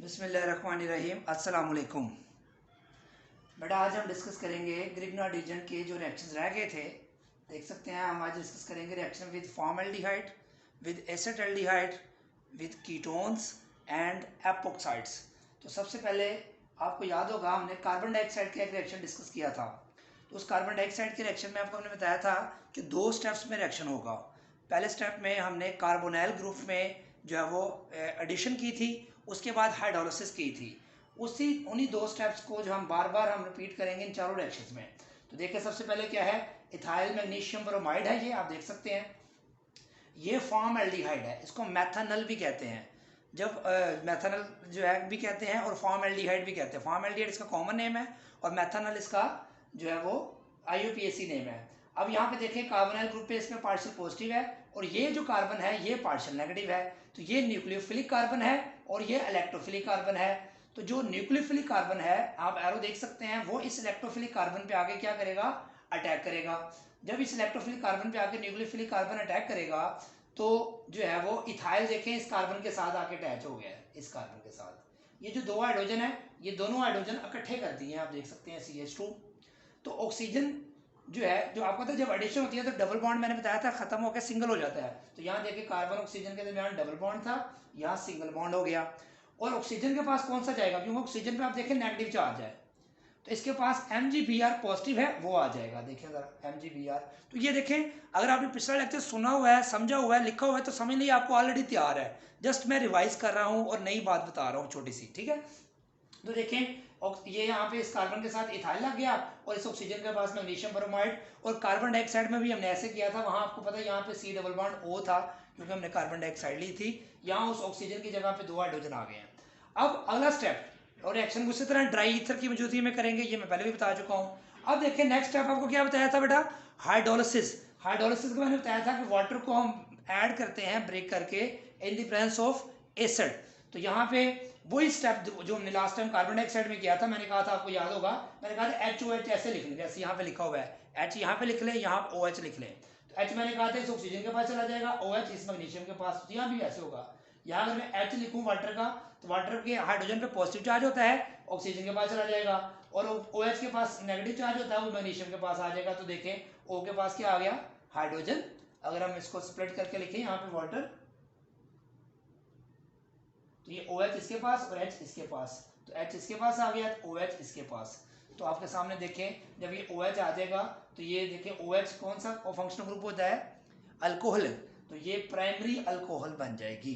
बिस्मिल्लाहिर्रहमानिर्रहीम। अस्सलाम वालेकुम। बेटा आज हम डिस्कस करेंगे ग्रिग्नार्ड रीजन के जो रिएक्शंस रह गए थे। देख सकते हैं हम आज डिस्कस करेंगे reaction with formaldehyde, with acetaldehyde, with ketones and epoxides. तो सबसे पहले आपको याद होगा हमने कार्बन डाइऑक्साइड का एक रिएक्शन डिस्कस किया था। तो उस कार्बन डाइऑक्साइड के रिएक्शन में आपको हमने बताया था कि दो स्टेप्स में रिएक्शन होगा। पहले स्टेप में हमने कार्बोनाइल ग्रुप में जो है वो एडिशन की थी, उसके बाद हाइड्रोलिसिस की थी। उन्हीं दो स्टेप्स को जो हम बार बार रिपीट करेंगे इन चारों रिएक्शंस में। तो देखिए सबसे पहले क्या है, इथाइल मैग्नीशियम ब्रोमाइड है, ये आप देख सकते हैं। ये फॉर्मल्डिहाइड है, इसको मैथनल भी कहते हैं। जब मैथनल जो है भी कहते हैं और फॉर्मल्डिहाइड भी कहते हैं। फॉर्मल्डिहाइड इसका कॉमन नेम है और मैथनल इसका जो है वो IUPAC नेम है। अब यहाँ पे देखें कार्बोनाइल ग्रुप पे इसमें पार्शियल पॉजिटिव है और ये जो कार्बन है ये पार्शियल नेगेटिव है। तो ये न्यूक्लियोफिलिक कार्बन है और ये इलेक्ट्रोफिलिक कार्बन है। तो जो न्यूक्लियोफिलिक कार्बन है, आप एरो देख सकते हैं, वो इस इलेक्ट्रोफिलिक कार्बन पे आके क्या करेगा, अटैक करेगा। जब इस इलेक्ट्रोफिलिक कार्बन पे आके न्यूक्लियोफिलिक कार्बन अटैक करेगा तो जो है वो इथाइल देखें इस कार्बन के साथ आके अटैच हो गया है। इस कार्बन के साथ ये जो दो हाइड्रोजन है, ये दोनों हाइड्रोजन इकट्ठे कर दिए हैं, आप देख सकते हैं CH2। तो ऑक्सीजन जो है, जो आपको पता है जब एडिशन होती है तो डबल बॉन्ड मैंने बताया था खत्म होकर सिंगल हो जाता है। तो यहाँ देखिए कार्बन ऑक्सीजन के दरमियान डबल बॉन्ड था, यहाँ सिंगल बॉन्ड हो गया। और ऑक्सीजन के पास कौन सा जाएगा, क्योंकि ऑक्सीजन पे आप देखें नेगेटिव चार्ज है, तो इसके पास MgBr पॉजिटिव है, वो आ जाएगा। देखिए जरा MgBr। तो ये देखें, अगर आपने पिछला लेक्चर सुना हुआ है, समझा हुआ है, लिखा हुआ है, तो समझ लीजिए आपको ऑलरेडी तैयार है। जस्ट मैं रिवाइज कर रहा हूँ और नई बात बता रहा हूँ छोटी सी, ठीक है। तो देखें ये यहाँ पे इस कार्बन के साथ इथाइल लग गया और इस ऑक्सीजन के पास मैग्नीशियम ब्रोमाइड। और कार्बन डाइऑक्साइड में भी हमने ऐसे किया था, वहां आपको पता है यहाँ पे C डबल बॉन्ड O था क्योंकि हमने कार्बन डाइऑक्साइड ली थी। यहाँ उस ऑक्सीजन की जगह पे दो हाइड्रोजन आ गए हैं। अब अगला स्टेप और रिएक्शन उसी तरह ड्राई ईथर की मौजूदगी में करेंगे, ये मैं पहले भी बता चुका हूँ। अब देखिए नेक्स्ट स्टेप आपको क्या बताया था बेटा, हाइड्रोलिसिस। हाइड्रोलिसिस को मैंने बताया था कि वाटर को हम ऐड करते हैं ब्रेक करके in the presence of acid. तो यहाँ पे वही स्टेप जो हमने लास्ट टाइम कार्बन डाइऑक्साइड में किया था, मैंने कहा था आपको याद होगा, मैंने कहा था HOH ऐसे लिख लें, जैसे यहाँ पे लिखा हुआ है H यहाँ पे लिख लें, यहाँ OH लिख लें। तो H मैंने कहा था इस ऑक्सीजन के पास चला जाएगा, OH इस मैग्नीशियम के पास, तो यहाँ भी ऐसे होगा। यहाँ अगर मैं H लिखूँ वाटर का, तो वाटर के हाइड्रोजन पे पॉजिटिव चार्ज होता है, ऑक्सीजन के पास चला जाएगा। और OH के पास नेगेटिव चार्ज होता है, वो मैग्नीशियम के पास आ जाएगा। तो देखें O के पास क्या आ गया, हाइड्रोजन। अगर हम इसको स्प्लिट करके लिखें यहाँ पे वाटर, तो ये OH इसके पास और H इसके पास, तो H इसके पास आ गया, तो OH इसके पास। तो आपके सामने देखें जब ये OH आ जाएगा तो ये देखें OH कौन सा फंक्शनल ग्रुप होता है, अल्कोहल। तो ये प्राइमरी अल्कोहल बन जाएगी।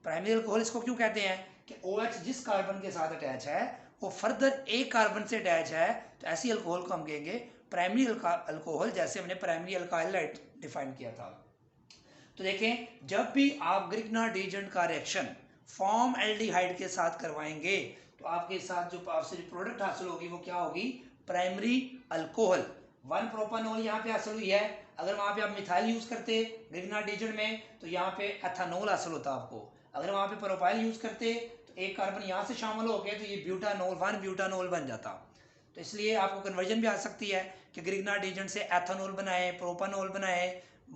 प्राइमरी अल्कोहल इसको क्यों कहते हैं कि OH जिस कार्बन के साथ अटैच है वो फर्दर एक कार्बन से अटैच है, तो ऐसी अल्कोहल को हम कहेंगे प्राइमरी अल्कोहल, जैसे हमने प्राइमरी अल्काइल डिफाइन किया था। तो देखें जब भी आप ग्रिग्नार्ड रीजन का रिएक्शन फॉर्मल्डिहाइड के साथ करवाएंगे तो आपके साथ जो आपसे जो प्रोडक्ट हासिल होगी वो क्या होगी, प्राइमरी अल्कोहल। 1 प्रोपानॉल यहाँ पे हासिल हुई है। अगर वहाँ पे आप मिथाइल यूज करते ग्रिग्नार्ड रीजन में तो यहाँ पे एथानोल हासिल होता आपको। अगर वहाँ पे प्रोपाइल यूज करते तो एक कार्बन यहाँ से शामिल हो गए तो ये ब्यूटानोल 1 ब्यूटानोल बन जाता। तो इसलिए आपको कन्वर्जन भी आ सकती है कि ग्रिग्नार्ड रीजन से एथानोल बनाए, प्रोपानोल बनाए,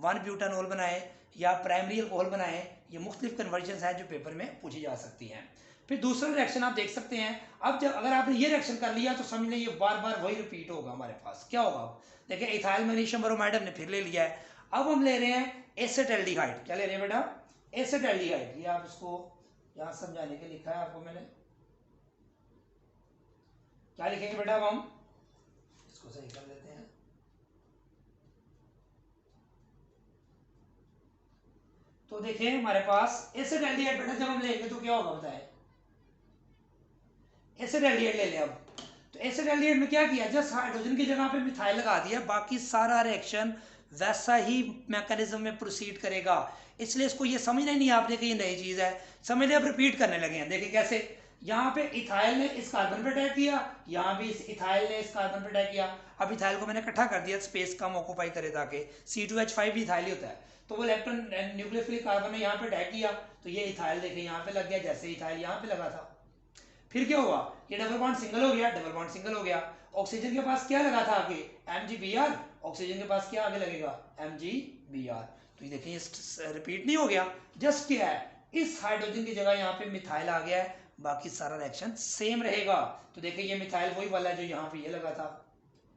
1 ब्यूटानोल बनाए या प्राइमरी अल्कोहल बनाए। ये मुख्तलिफ कन्वर्जन है जो पेपर में पूछी जा सकती हैं। फिर दूसरा रिएक्शन आप देख सकते हैं। अब जब अगर आपने ये रिएक्शन कर लिया तो समझ लें ये बार बार वही रिपीट होगा हमारे पास। क्या होगा, देखिए इथाइल मैग्नीशियम ब्रोमाइड हमने फिर ले लिया है। अब हम ले रहे हैं एसेटल्डिहाइड। क्या ले रहे हैं बेटा, एसेटल्डिहाइड। ये आप इसको यहाँ समझाने के लिखा है आपको मैंने, क्या लिखेंगे बेटा, अब हम इसको सही कर लेते हैं। तो देखिए हमारे पास एसिड-एल्डिहाइड बेटा जब हम लेंगे तो क्या होगा बताएं, एसिड-एल्डिहाइड ले लें। अब तो एसिड-एल्डिहाइड में क्या किया, जस्ट हाइड्रोजन की जगह पे मिथाइल लगा दिया, बाकी सारा रिएक्शन वैसा ही मैकेनिज्म में प्रोसीड करेगा। इसलिए इसको ये समझना ही नहीं आपने कि ये नई चीज है, समझ अब रिपीट करने लगे हैं। देखिए कैसे, यहाँ पे इथाइल ने इस कार्बन पे अटैक किया, यहाँ भी इस इथाइल ने इस कार्बन पे अटैक किया। अब इथाइल को मैंने इकट्ठा कर दिया स्पेस कम ऑक्यूपाई करे ताकि C2H5 भी इथाइल ही होता है। तो वो इलेक्ट्रॉन न्यूक्लियोफिलिक कार्बन ने यहाँ पे अटैक किया तो ये इथाइल देखे यहाँ पे लग गया, जैसे इथाइल यहाँ पे लगा था। फिर क्या हुआ, ये डबल बॉन्ड सिंगल हो गया, डबल बॉन्ड सिंगल हो गया। ऑक्सीजन के पास क्या लगा था आगे, MgBr, ऑक्सीजन के पास क्या आगे लगेगा, MgBr। तो ये देखिए रिपीट नहीं हो गया, जस्ट क्या है, इस हाइड्रोजन की जगह यहाँ पे मिथाइल आ गया है, बाकी सारा रिएक्शन सेम रहेगा। तो देखिए ये मिथाइल वही वाला है जो यहाँ पे ये लगा था,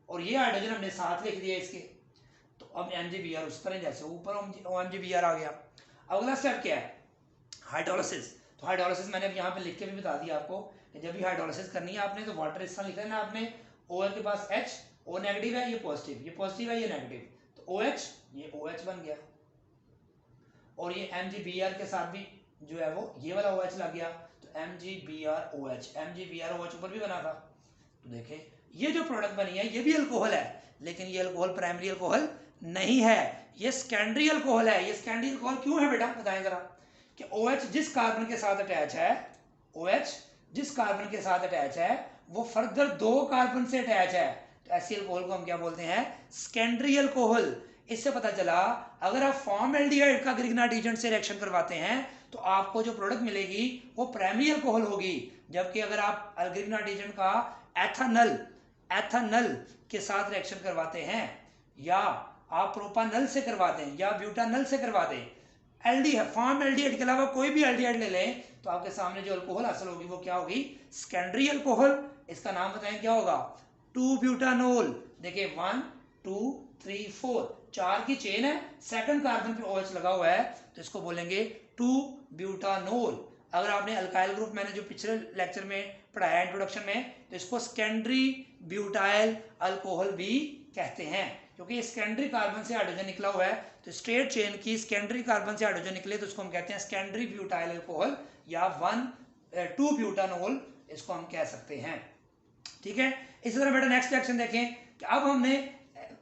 और ये हाइड्रोजन हमने साथ लिख दिया इसके। तो अब MgBr उस तरह जैसे ऊपर MgBr आ गया। अगला स्टेप क्या है, हाइड्रोलिसिस। तो हाइड्रोलिसिस मैंने अब यहाँ पे लिख के भी बता दिया आपको कि जब भी हाइड्रोलिसिस करनी है आपने तो वाटर इस तरह लिखना है ना आपने, OH के पास H, O नेगेटिव है, ये पॉजिटिव है, ये नेगेटिव, तो OH, ये OH बन गया, और ये MgBr के साथ भी जो है वो ये वाला OH लग गया, तो MgBrOH ऊपर भी बना था। तो देखें ये जो प्रोडक्ट बनी है ये भी अल्कोहल है, लेकिन ये अल्कोहल प्राइमरी अल्कोहल नहीं है, ये सेकेंडरी अल्कोहल है। ये सेकेंडरी अल्कोहल क्यों है बेटा, बताएं जरा। कि OH जिस कार्बन के साथ अटैच है, OH जिस कार्बन के साथ अटैच है वो फर्दर 2 कार्बन से अटैच है, तो ऐसी अल्कोहल को हम क्या बोलते हैं, सेकेंडरी अल्कोहल। इससे पता चला अगर आप फॉर्मल्डिहाइड का ग्रिग्नार्ड एजेंट से रिएक्शन करवाते हैं तो आपको जो प्रोडक्ट मिलेगी वो प्राइमरी अल्कोहल होगी, जबकि अगर आप ग्रिग्नार्ड एजेंट का एथानल के साथ रिएक्शन करवाते हैं, या आप प्रोपानल से करवाते हैं, या ब्यूटानल से करवाते हैं, फॉर्मल्डिहाइड के अलावा कोई भी एल्डिहाइड ले लें, तो आपके सामने जो अल्कोहल हासिल होगी वो क्या होगी, सेकेंडरी अल्कोहल। इसका नाम बताएं क्या होगा, 2-ब्यूटानोल। देखिए 1 2 3 4 4 की चेन है, सेकंड कार्बन पे OH लगा हुआ है, तो इसको बोलेंगे 2-ब्यूटानोल। अगर आपने अल्काइल ग्रुप मैंने जो पिछले लेक्चर में पढ़ाया इंट्रोडक्शन में, तो इसको सेकेंडरी ब्यूटाइल अल्कोहल भी कहते हैं, क्योंकि ये सेकेंडरी कार्बन से हाइड्रोजन निकला हुआ है। तो स्ट्रेट चेन की सेकेंडरी कार्बन से हाइड्रोजन निकले तो इसको हम कहते हैं सेकेंडरी ब्यूटाइल अल्कोहल, या 1-2-ब्यूटानोल इसको हम कह सकते हैं। ठीक है, इसी तरह बेटा नेक्स्ट रिएक्शन देखें कि अब हमने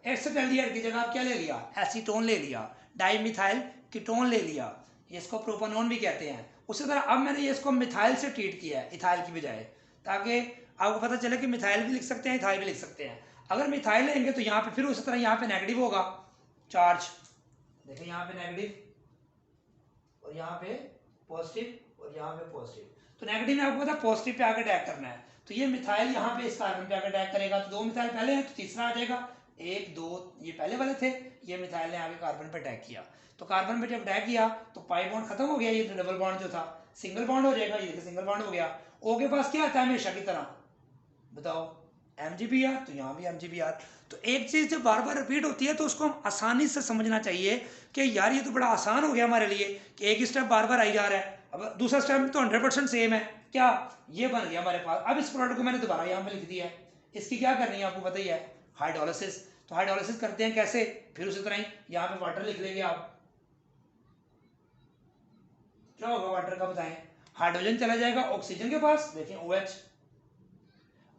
एसिटाल्डिहाइड की जगह क्या ले लिया, एसीटोन ले लिया, डाइमिथाइल कीटोन ले लिया, इसको प्रोपानोन भी कहते हैं। उसी तरह अब मैंने ये इसको मिथाइल से ट्रीट किया है इथाइल की बजाय, ताकि आपको पता चले कि मिथाइल भी लिख सकते हैं, इथाइल भी लिख सकते हैं। अगर मिथाइल लेंगे तो यहाँ पे फिर उसी तरह यहाँ पे नेगेटिव होगा चार्ज, देखिए यहाँ पे नेगेटिव और यहाँ पे पॉजिटिव और यहाँ पे पॉजिटिव। तो नेगेटिव में आपको पता पॉजिटिव पे आकर अटैक करना है, तो ये मिथाइल यहाँ पे इस कार्बन पे आकर अटैक करेगा, तो 2 मिथाइल पहले हैं तो तीसरा आ जाएगा, 1 2 ये पहले वाले थे, ये मिथाइल ने आगे कार्बन पे अटैक किया, तो कार्बन पे जब अटैक किया तो पाई बॉन्ड खत्म हो गया, ये डबल बॉन्ड जो था सिंगल बॉन्ड हो जाएगा, ये सिंगल बॉन्ड हो गया। O के पास क्या आता है हमेशा की तरह, बताओ, MgBr, तो यहाँ भी MgBr। तो एक चीज जब बार बार रिपीट होती है तो उसको हम आसानी से समझना चाहिए कि यार ये तो बड़ा आसान हो गया हमारे लिए कि एक स्टेप बार बार आई जा रहा है, अब दूसरा स्टेप तो 100% सेम है, क्या ये बन गया हमारे पास। अब इस प्रोडक्ट को मैंने दोबारा यहाँ पे लिख दिया है, इसकी क्या करनी है आपको पता ही है, हाइड्रोलिसिस। तो हाइड्रोलिसिस करते हैं कैसे, फिर उसी तरह ही यहाँ पे वाटर लिख लेंगे आप, क्या होगा वाटर का बताएं, हाइड्रोजन चला जाएगा ऑक्सीजन के पास, देखिए OH,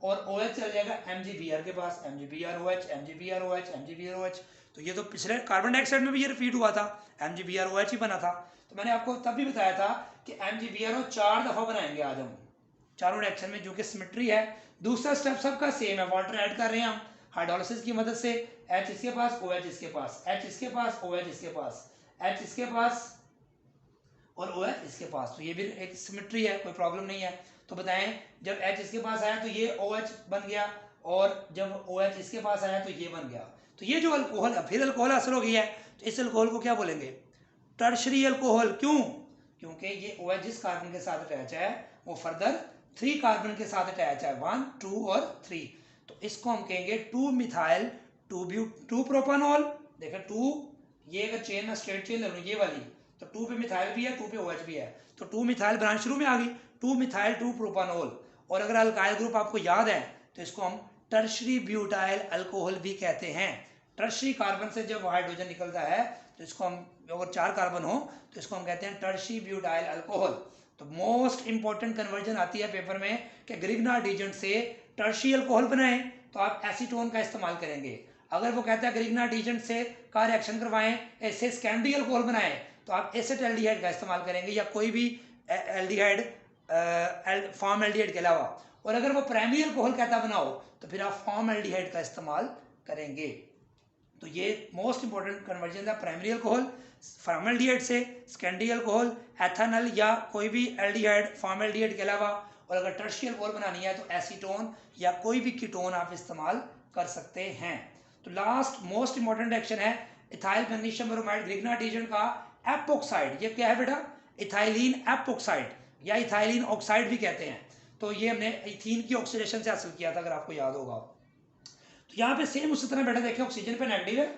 और OH चला जाएगा MgBr के पास, MgBrOH, MgBrOH, MgBrOH। तो ये तो पिछले कार्बन डाइऑक्साइड में भी ये रिपीट हुआ था, MgBrOH ही बना था। तो मैंने आपको तब भी बताया था कि MgBrO 4 दफा बनाएंगे आज हम चारों रिएक्शन में, जो कि सिमेट्री है। दूसरा स्टेप सबका सेम है, वाटर ऐड कर रहे हैं हम हाइड्रोलिसिस की मदद से, H इसके पास, OH इसके पास, H इसके पास, OH इसके पास, H इसके पास और OH इसके पास, तो ये भी एक सिमेट्री है, कोई प्रॉब्लम नहीं है। तो बताएं जब H इसके पास आया तो ये OH बन गया, और जब OH इसके पास आया तो ये बन गया। तो ये जो अल्कोहल फिर अल्कोहल हासिल हो गई है, तो इस अल्कोहल को क्या बोलेंगे, टर्शरी अल्कोहल। क्यों, क्योंकि ये OH जिस कार्बन के साथ अटैच है वो फर्दर 3 कार्बन के साथ अटैच है, 1 2 और 3, तो इसको हम कहेंगे 2-मिथाइल 2-प्रोपानोल। देखिए 2, ये अगर चेन में स्ट्रेट चेन ले लूँ ये वाली, तो 2 पे मिथाइल भी है, 2 पे OH भी है, तो 2-मिथाइल ब्रांच शुरू में आ गई, 2-मिथाइल 2-प्रोपानोल। और अगर अल्काइल ग्रुप आपको याद है तो इसको हम टर्शरी ब्यूटाइल अल्कोहल भी कहते हैं। टर्शरी कार्बन से जब हाइड्रोजन निकलता है तो इसको हम, अगर 4 कार्बन हो तो इसको हम कहते हैं टर्शरी ब्यूटाइल अल्कोहल। तो मोस्ट इंपॉर्टेंट कन्वर्जन आती है पेपर में कि ग्रिग्नार्ड एजेंट से टर्शरी अल्कोहल बनाएं तो आप एसीटोन का इस्तेमाल करेंगे। अगर वो कहता है ग्रिग्नार्ड एजेंट से का रिएक्शन करवाएं, ऐसे सेकेंडरी अल्कोहल बनाएं, तो आप एसिटाल्डिहाइड का इस्तेमाल करेंगे, या कोई भी एल्डिहाइड फॉर्मल्डिहाइड के अलावा। और अगर वो प्राइमरी अल्कोहल कहता बनाओ तो फिर आप फॉर्मल्डिहाइड का इस्तेमाल करेंगे। तो ये मोस्ट इंपॉर्टेंट कन्वर्जन था, प्राइमरी अल्कोहल फॉर्मल्डिहाइड से सेकेंडरी अल्कोहल एथेनॉल या कोई भी एल्डिहाइड फॉर्मल्डिहाइड के अलावा। और अगर टर्शियल अल्कोहल बनानी है तो एसीटोन या कोई भी कीटोन आप इस्तेमाल कर सकते हैं। तो लास्ट मोस्ट इंपॉर्टेंट रिएक्शन है ethyl magnesium bromide Grignard agent का एपोक्साइड। ये क्या है बेटा, इथाइलिन एपोक्साइड। या इथाइलिन ऑक्साइड भी कहते हैं। तो ये हमने इथीन की ऑक्सीडेशन से हासिल किया था, अगर आपको याद होगा। तो यहाँ पे सेम उसी तरह बेटा देखें, ऑक्सीजन पे नेगेटिव है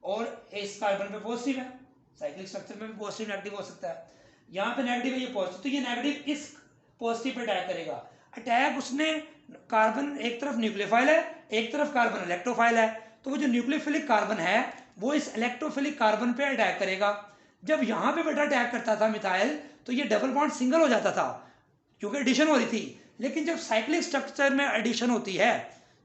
और इस कार्बन पे पॉजिटिव है। साइक्लिक स्ट्रक्चर में भी पॉजिटिव नेगेटिव हो सकता है। यहाँ पे नेगेटिव है, ये पॉजिटिव, तो ये नेगेटिव इस पॉजिटिव पे अटैक करेगा। अटैक उसने, कार्बन एक तरफ न्यूक्लियोफाइल है, एक तरफ कार्बन इलेक्ट्रोफाइल है, तो वो जो न्यूक्लियोफिलिक कार्बन है वो इस इलेक्ट्रोफिलिक कार्बन पे अटैक करेगा। जब यहाँ पे बेटा अटैक करता था मिथाइल, तो ये डबल बॉन्ड सिंगल हो जाता था क्योंकि एडिशन हो रही थी। लेकिन जब साइक्लिक स्ट्रक्चर में एडिशन होती है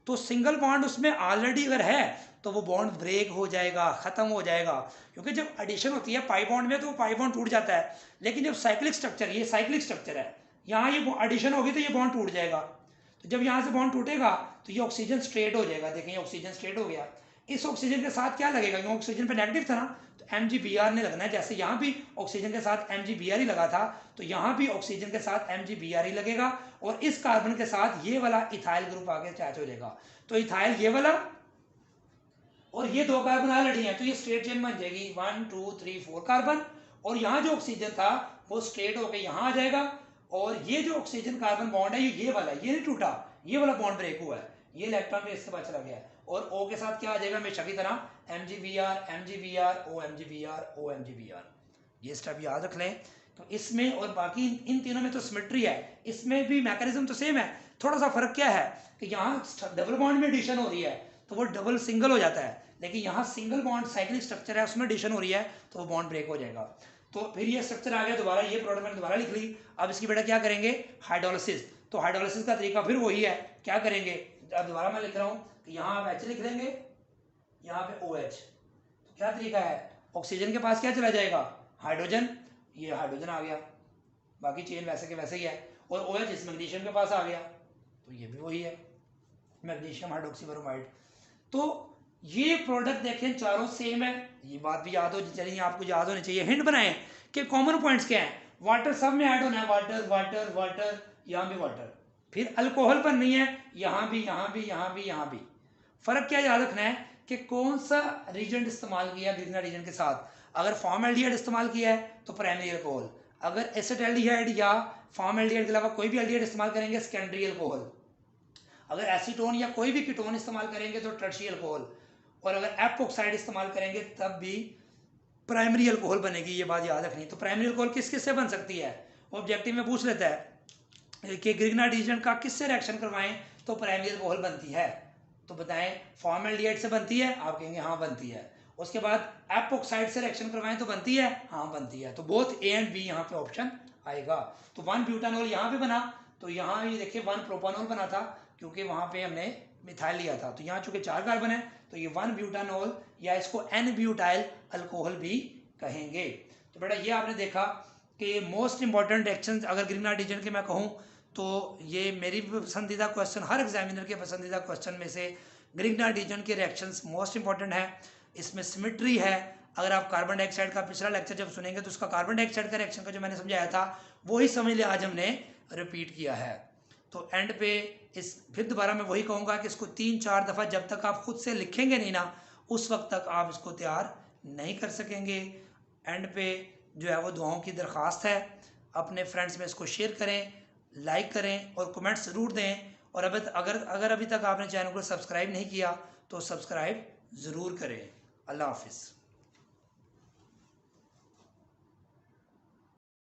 तो सिंगल बॉन्ड उसमें ऑलरेडी अगर है तो वो बॉन्ड ब्रेक हो जाएगा, खत्म हो जाएगा। क्योंकि जब एडिशन होती है पाई बॉन्ड में तो वो पाई बॉन्ड टूट जाता है। लेकिन जब साइक्लिक स्ट्रक्चर, ये साइक्लिक स्ट्रक्चर है, यहाँ ये एडिशन होगी तो ये बॉन्ड टूट जाएगा। तो जब यहाँ से बॉन्ड टूटेगा तो ये ऑक्सीजन स्ट्रेट हो जाएगा। देखें, ये ऑक्सीजन स्ट्रेट हो गया। इस ऑक्सीजन के साथ क्या लगेगा, क्योंकि ऑक्सीजन पे नेगेटिव था ना, तो MgBr ने लगना है। जैसे यहाँ भी ऑक्सीजन के साथ MgBr ही लगा था, तो यहाँ भी ऑक्सीजन के साथ MgBr ही लगेगा और इस कार्बन के साथ ये वाला इथाइल ग्रुप आगे अटैच हो जाएगा। तो इथाइल ये वाला और ये दो कार्बन ऑलरेडी हैं, तो ये स्ट्रेट चेन बन जाएगी 1 2 3 4 कार्बन। और यहाँ जो ऑक्सीजन था वो स्ट्रेट होकर यहाँ आ जाएगा और ये जो ऑक्सीजन कार्बन बॉन्ड है ये वाला, ये नहीं टूटा, ये वाला बॉन्ड ब्रेक हुआ है, ये इलेक्ट्रॉन भी इसके पास चला गया है। और O के साथ क्या आ जाएगा हमेशा की तरह, MgBr MgBr O MgBr O MgBr। ये स्टेप याद रख लें। तो इसमें और बाकी इन तीनों में तो सिमेट्री है, इसमें भी मैकेनिज्म तो सेम है। थोड़ा सा फर्क क्या है कि यहाँ डबल बॉन्ड में एडिशन हो रही है तो वो डबल सिंगल हो जाता है, लेकिन यहाँ सिंगल बॉन्ड साइक्लिक स्ट्रक्चर है उसमें एडिशन हो रही है तो वो बॉन्ड ब्रेक हो जाएगा। तो फिर ये स्ट्रक्चर आ गया दोबारा, ये प्रोडक्ट मैंने दोबारा लिख ली। अब इसकी बेटा क्या करेंगे, हाइड्रोलिसिस। तो हाइड्रोलिसिस का तरीका फिर वही है, क्या करेंगे, अब दोबारा मैं लिख रहा हूँ कि यहाँ आप H लिख लेंगे, यहाँ पे OH। तो क्या तरीका है, ऑक्सीजन के पास क्या चला जाएगा, हाइड्रोजन, ये हाइड्रोजन आ गया, बाकी चेन वैसे के वैसे ही है। और OH इस मैग्नीशियम के पास आ गया, तो ये भी वही है, मैग्नीशियम हाइड्रोक्सीब्रोमाइड। तो ये प्रोडक्ट देखें चारों सेम है, ये बात भी याद हो चलिए, आपको याद होनी चाहिए। हिंट बनाएं कि कॉमन पॉइंट्स क्या हैं, वाटर सब में ऐड होना है, वाटर वाटर वाटर, यहाँ भी वाटर। फिर अल्कोहल पर नहीं है, यहाँ भी यहाँ भी यहाँ भी यहाँ भी। फर्क क्या याद रखना है कि कौन सा रीजेंट इस्तेमाल किया ग्रिग्ना रीजेंट के साथ। अगर फॉर्मल्डिहाइड इस्तेमाल किया है तो प्राइमरी अल्कोहल, अगर एसिटाल्डिहाइड या फॉर्मल्डिहाइड के अलावा कोई भी एल्डिहाइड इस्तेमाल करेंगे सेकेंडरी अल्कोहल, अगर एसीटोन या कोई भी कीटोन इस्तेमाल करेंगे तो टर्शियरी अल्कोहल, और अगर एपोक्साइड इस्तेमाल करेंगे तब भी प्राइमरी अल्कोहल बनेगी। ये बात याद रखनी। तो प्राइमरी अल्कोहल किस किस से बन सकती है, वो ऑब्जेक्टिव में पूछ लेता है कि ग्रिग्ना रीजेंट का किससे रिएक्शन करवाएं तो प्राइमरी अल्कोहल बनती है, तो बताएं फॉर्मल्डिहाइड से बनती है, आप कहेंगे हाँ बनती है। उसके बाद एपोक्साइड से रिएक्शन करवाएं तो बनती है, हाँ बनती है। तो बोथ A एंड B यहाँ पे ऑप्शन आएगा। तो 1 ब्यूटानॉल यहाँ पे बना, तो यहाँ ये देखिए 1 प्रोपानॉल बना था क्योंकि वहाँ पे हमने मिथाइल लिया था। तो यहाँ चूंकि 4 कार्बन है तो ये 1 ब्यूटानॉल या इसको N ब्यूटाइल अल्कोहल भी कहेंगे। तो बेटा ये आपने देखा कि मोस्ट इंपॉर्टेंट रिएक्शन अगर ग्रिग्ना रीजेंट के मैं कहूँ तो ये मेरी पसंदीदा क्वेश्चन, हर एग्जामिनर के पसंदीदा क्वेश्चन में से ग्रिग्ना रीजेंट के रिएक्शंस मोस्ट इंपॉर्टेंट है। इसमें सिमेट्री है। अगर आप कार्बन डाइऑक्साइड का पिछला लेक्चर जब सुनेंगे तो उसका कार्बन डाइऑक्साइड का रिएक्शन का जो मैंने समझाया था वही समझ लिया, आज हमने रिपीट किया है। तो एंड पे इस फिर दोबारा मैं वही कहूँगा कि इसको 3-4 दफ़ा जब तक आप खुद से लिखेंगे नहीं ना उस वक्त तक आप इसको तैयार नहीं कर सकेंगे। एंड पे जो है वो दुआओं की दरख्वास्त है, अपने फ्रेंड्स में इसको शेयर करें, लाइक करें और कमेंट ज़रूर दें। और अगर अभी तक आपने चैनल को सब्सक्राइब नहीं किया तो सब्सक्राइब ज़रूर करें। अल्लाह हाफिज़।